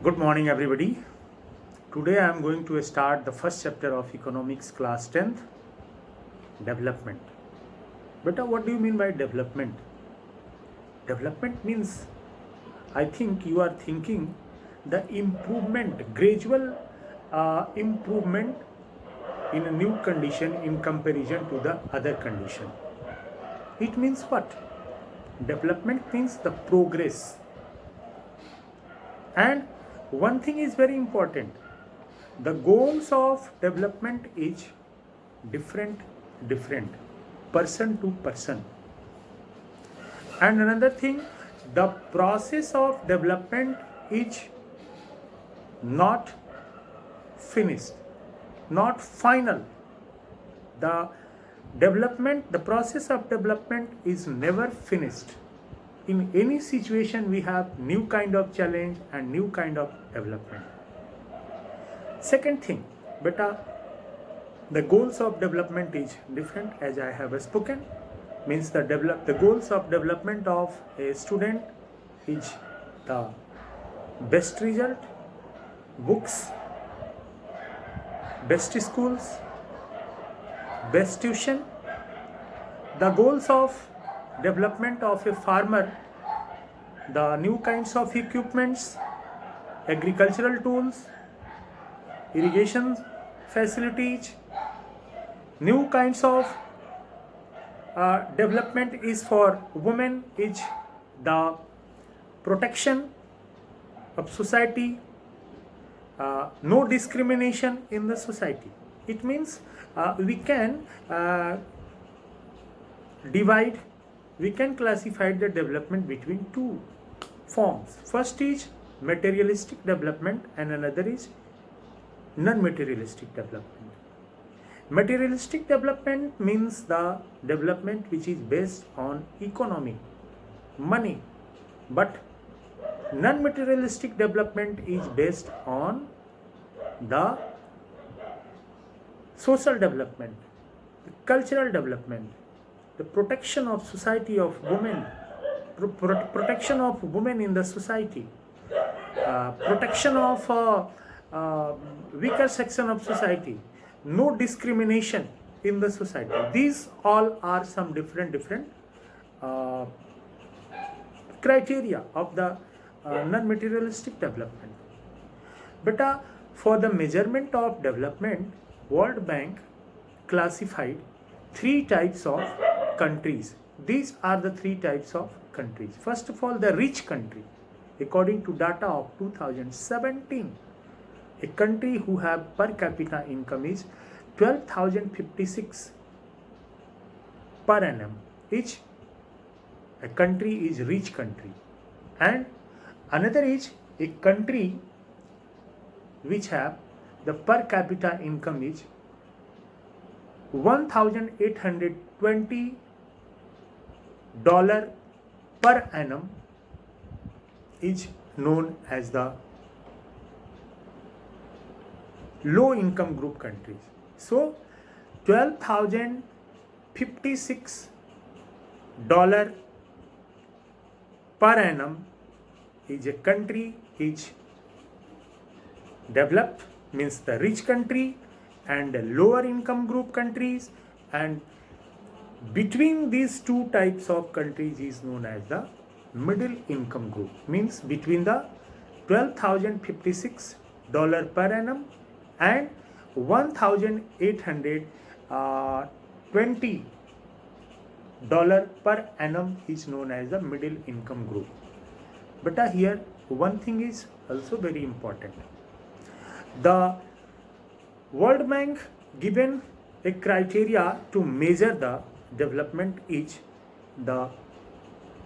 Good morning, everybody. Today I am going to start the first chapter of economics class 10th, development. Beta, what do you mean by development? Development means, I think you are thinking the improvement, gradual improvement in a new condition in comparison to the other condition. It means what? Development means the progress. And one thing is very important. The goals of development is different person to person. And another thing, the process of development is not finished, not final. The process of development is never finished. In any situation we have new kind of challenge and new kind of development. Second thing, beta, the goals of development is different, as I have spoken. Means the goals of development of a student is the best result, books, best schools, best tuition. The goals of development of a farmer, the new kinds of equipments, agricultural tools, irrigation facilities, new kinds of development is for women, is the protection of society, no discrimination in the society. It means we can divide, we can classify the development between two forms. First is materialistic development and another is non-materialistic development. Materialistic development means the development which is based on economy, money, but non-materialistic development is based on the social development, the cultural development, the protection of society of women, protection of women in the society, protection of weaker section of society, no discrimination in the society. These all are some different criteria of the non-materialistic development. But for the measurement of development, World Bank classified three types of countries. These are the three types of countries. First of all, the rich country. According to data of 2017, a country who have per capita income is 12,056 per annum. Each a country is rich country. And another is a country which have the per capita income is 1,820 dollar per annum, is known as the low income group countries. So 12,056 dollar per annum is a country is developed, means the rich country, and the lower income group countries, and between these two types of countries is known as the middle income group. Means between the 12,056 dollar per annum and 1,820 dollar per annum is known as the middle income group. But here one thing is also very important. The World Bank given a criteria to measure the development is the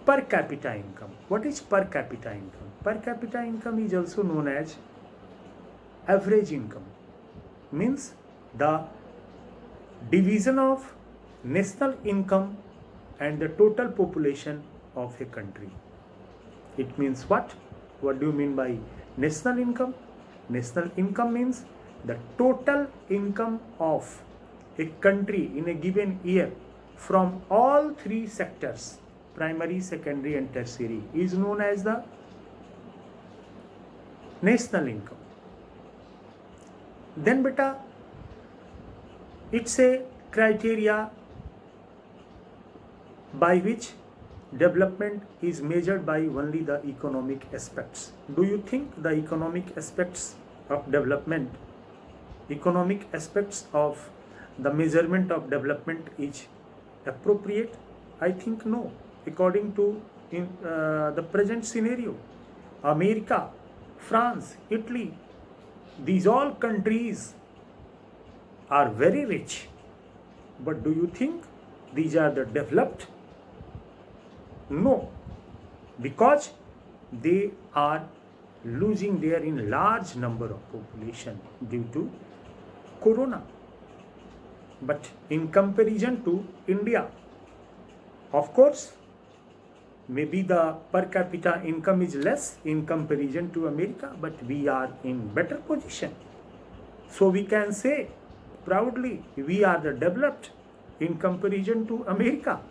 per capita income. What is per capita income? Per capita income is also known as average income. Means the division of national income and the total population of a country. It means what? What do you mean by national income? National income means the total income of a country in a given year from all three sectors, primary, secondary and tertiary, is known as the national income. Then beta, it's a criteria by which development is measured by only the economic aspects. Do you think the economic aspects of development, economic aspects of the measurement of development is appropriate? I think no. According to the present scenario, America, France, Italy, these all countries are very rich. But do you think these are the developed? No, because they are losing their in large number of population due to corona. But in comparison to India, of course, maybe the per capita income is less in comparison to America, but we are in better position. So we can say proudly we are the developed in comparison to America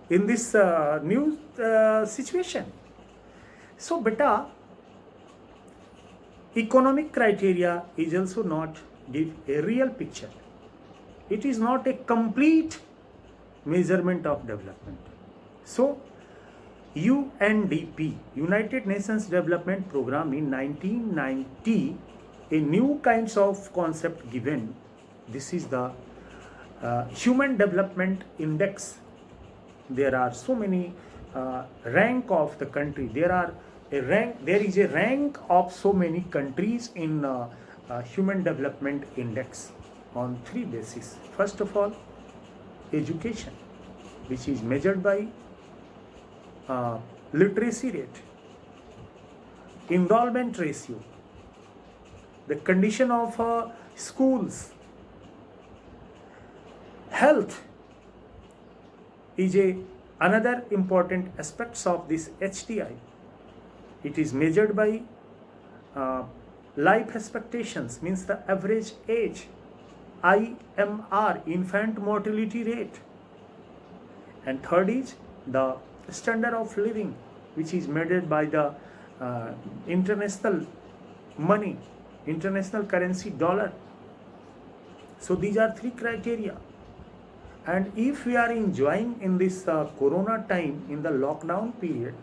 in this new situation. So beta, economic criteria is also not give a real picture. It is not a complete measurement of development. So UNDP, United Nations Development Program, in 1990, a new kinds of concept given. This is the Human Development Index. There are so many rank of the country. There is a rank of so many countries in Human Development Index on three bases. First of all, education, which is measured by literacy rate, enrollment ratio, the condition of schools. Health is another important aspects of this HDI. It is measured by life expectations, means the average age, IMR, infant mortality rate, and third is the standard of living, which is measured by the international money, international currency, dollar. So these are three criteria. And if we are enjoying in this corona time, in the lockdown period,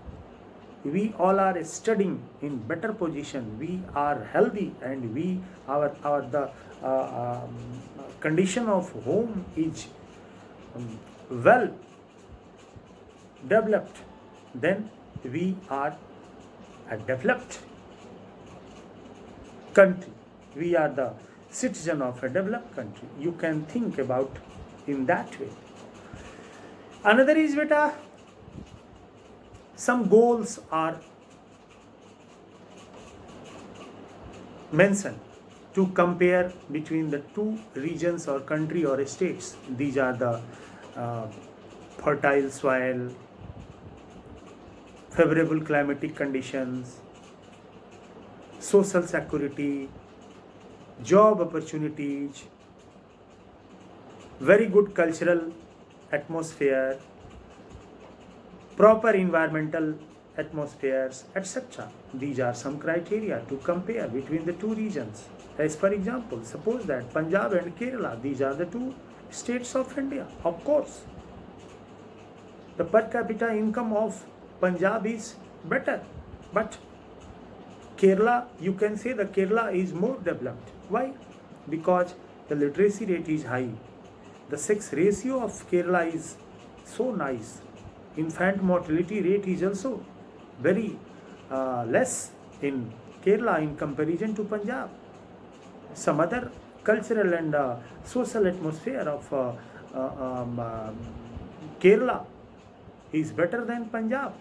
we all are studying in better position, we are healthy, and the condition of home is well developed, then we are a developed country. We are the citizen of a developed country. You can think about in that way. Another is beta, some goals are mentioned to compare between the two regions or country or states. These are the fertile soil, favorable climatic conditions, social security, job opportunities, very good cultural atmosphere, proper environmental atmospheres, etc. These are some criteria to compare between the two regions. As for example, suppose that Punjab and Kerala, these are the two states of India. Of course, the per capita income of Punjab is better, but Kerala, you can say the Kerala is more developed. Why? Because the literacy rate is high. The sex ratio of Kerala is so nice. Infant mortality rate is also very less in Kerala in comparison to Punjab. Some other cultural and social atmosphere of Kerala is better than Punjab.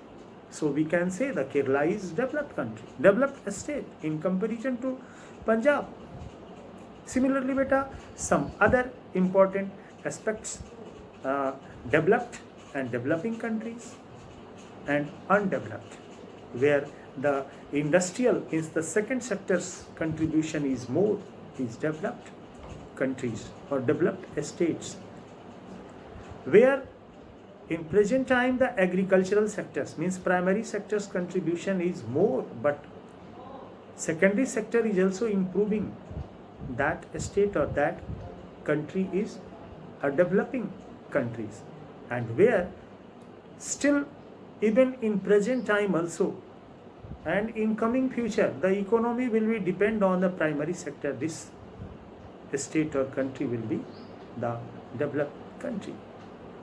So we can say the Kerala is developed country, developed state in comparison to Punjab. Similarly, beta, some other important aspects, developed and developing countries and undeveloped, where the industrial is the second sector's contribution is more, is developed countries or developed states, where in present time the agricultural sectors, means primary sector's contribution is more, but secondary sector is also improving. That state or that country is a developing countries, and where still even in present time also and in coming future the economy will be depend on the primary sector. This state or country will be the developed country.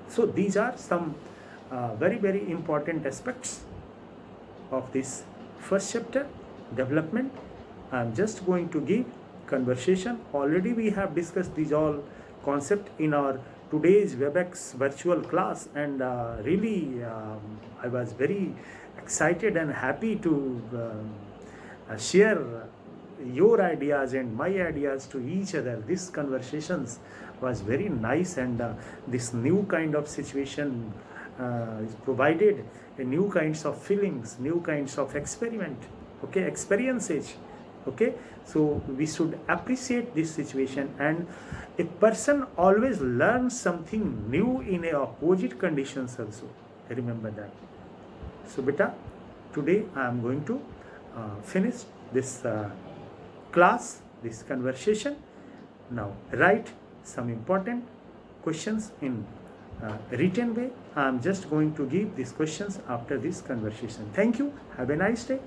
So these are some very important aspects of this first chapter, development. I am just going to give conversation. Already we have discussed these all concept in our today's WebEx virtual class, and really I was very excited and happy to share your ideas and my ideas to each other. These conversations was very nice, and this new kind of situation is provided a new kinds of feelings, new kinds of experiment, okay, experiences, okay. So we should appreciate this situation, and a person always learns something new in a opposite conditions also. Remember that. So beta, today I am going to finish this class, this conversation. Now write some important questions in written way. I am just going to give these questions after this conversation. Thank you. Have a nice day.